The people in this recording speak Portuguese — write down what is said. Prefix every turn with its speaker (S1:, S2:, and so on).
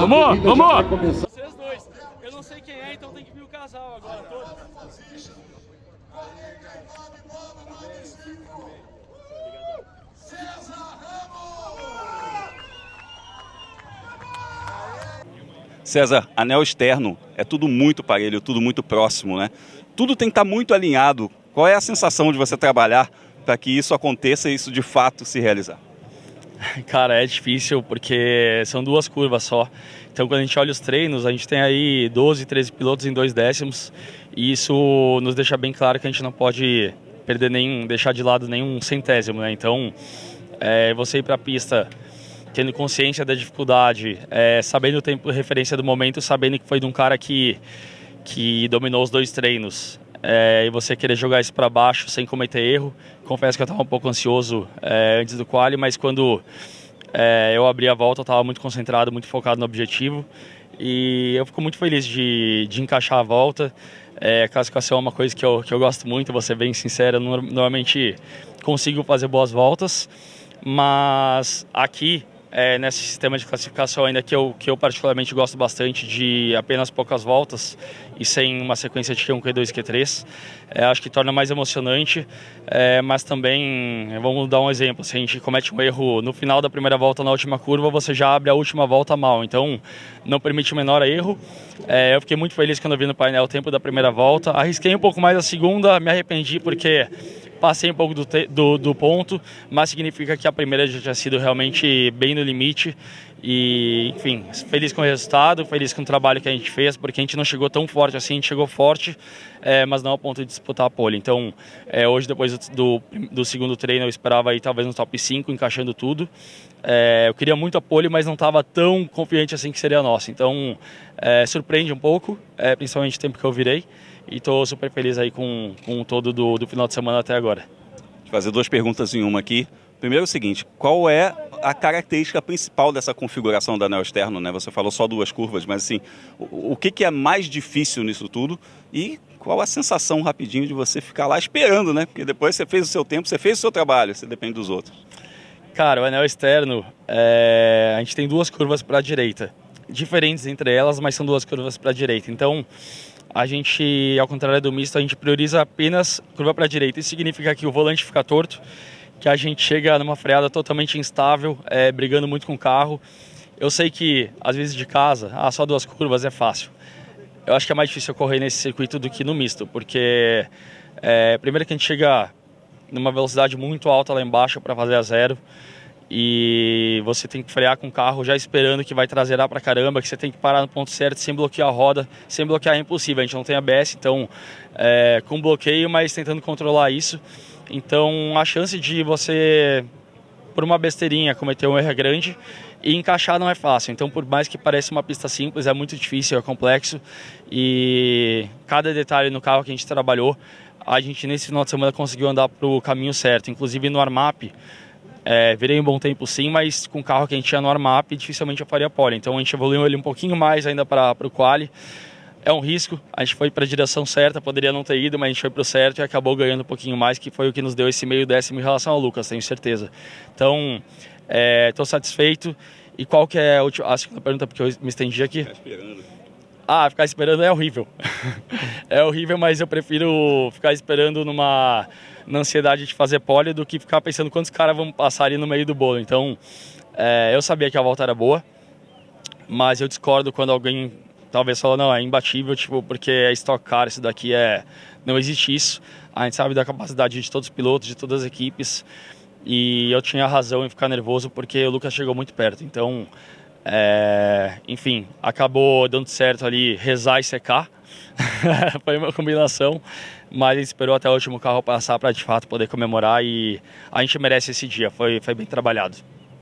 S1: Vamos, vamos!
S2: Vocês dois. Eu não sei quem é, então tem que vir o casal agora.
S3: César, anel externo é tudo muito parelho, tudo muito próximo, né? Tudo tem que estar muito alinhado. Qual é a sensação de você trabalhar para que isso aconteça e isso de fato se realizar?
S2: Cara, é difícil porque são duas curvas só. Então, quando a gente olha os treinos, a gente tem aí 12, 13 pilotos em 2 décimos. E isso nos deixa bem claro que a gente não pode perder deixar de lado nenhum centésimo, né? Então, você ir para a pista tendo consciência da dificuldade, sabendo o tempo de referência do momento, sabendo que foi de um cara que dominou os 2 treinos, e você querer jogar isso para baixo sem cometer erro. Confesso que eu estava um pouco ansioso antes do quali, mas quando eu abri a volta eu estava muito concentrado, muito focado no objetivo, e eu fico muito feliz de encaixar a volta. A classificação é uma coisa que eu gosto muito, vou ser bem sincero, eu normalmente consigo fazer boas voltas, mas aqui nesse sistema de classificação ainda que eu particularmente gosto bastante, de apenas poucas voltas e sem uma sequência de Q1, Q2, Q3, acho que torna mais emocionante, mas também, vamos dar um exemplo, se a gente comete um erro no final da primeira volta na última curva, você já abre a última volta mal, então não permite o menor erro. Eu fiquei muito feliz quando eu vi no painel o tempo da primeira volta, arrisquei um pouco mais a segunda, me arrependi porque passei um pouco do ponto, mas significa que a primeira já tinha sido realmente bem no limite. E, enfim, feliz com o resultado, feliz com o trabalho que a gente fez, porque a gente não chegou tão forte assim, a gente chegou forte, mas não a ponto de disputar a pole. Então, hoje, depois do segundo treino, eu esperava aí talvez no top 5, encaixando tudo. Eu queria muito a pole, mas não estava tão confiante assim que seria a nossa. Então, surpreende um pouco, principalmente o tempo que eu virei. E estou super feliz aí com todo do final de semana até agora.
S3: Vou fazer 2 perguntas em uma aqui. Primeiro é o seguinte, qual é a característica principal dessa configuração do anel externo, né? Você falou só 2 curvas, mas assim, o que é mais difícil nisso tudo e qual a sensação rapidinho de você ficar lá esperando, né? Porque depois você fez o seu tempo, você fez o seu trabalho, você depende dos outros.
S2: Cara, o anel externo, a gente tem 2 curvas para a direita, diferentes entre elas, mas são 2 curvas para a direita. Então, a gente, ao contrário do misto, a gente prioriza apenas curva para a direita. Isso significa que o volante fica torto, que a gente chega numa freada totalmente instável, brigando muito com o carro. Eu sei que, às vezes de casa, só 2 curvas é fácil. Eu acho que é mais difícil correr nesse circuito do que no misto, porque primeiro que a gente chega numa velocidade muito alta lá embaixo para fazer a zero, e você tem que frear com o carro já esperando que vai traseirar pra caramba, que você tem que parar no ponto certo sem bloquear a roda. Sem bloquear é impossível, a gente não tem ABS, então com bloqueio, mas tentando controlar isso. Então a chance de você, por uma besteirinha, cometer um erro é grande, e encaixar não é fácil. Então, por mais que pareça uma pista simples, é muito difícil, é complexo, e cada detalhe no carro que a gente trabalhou, a gente nesse final de semana conseguiu andar pro caminho certo. Inclusive no warm-up, virei um bom tempo sim, mas com o carro que a gente tinha no warm-up, dificilmente eu faria pole. Então a gente evoluiu ele um pouquinho mais ainda para o quali. É um risco, a gente foi para a direção certa, poderia não ter ido, mas a gente foi para o certo e acabou ganhando um pouquinho mais, que foi o que nos deu esse meio décimo em relação ao Lucas, tenho certeza. Então, estou satisfeito. E qual que é a segunda pergunta, porque eu me estendi aqui?
S3: Ficar esperando.
S2: Ficar esperando é horrível. É horrível, mas eu prefiro ficar esperando na ansiedade de fazer pole do que ficar pensando quantos caras vão passar ali no meio do bolo. Então, eu sabia que a volta era boa, mas eu discordo quando alguém talvez fala, não, é imbatível, tipo, porque é Stock Car, isso daqui não existe isso. A gente sabe da capacidade de todos os pilotos, de todas as equipes, e eu tinha razão em ficar nervoso porque o Lucas chegou muito perto. Então, enfim, acabou dando certo ali rezar e secar. Foi uma combinação, mas a gente esperou até o último carro passar para de fato poder comemorar, e a gente merece esse dia, foi bem trabalhado.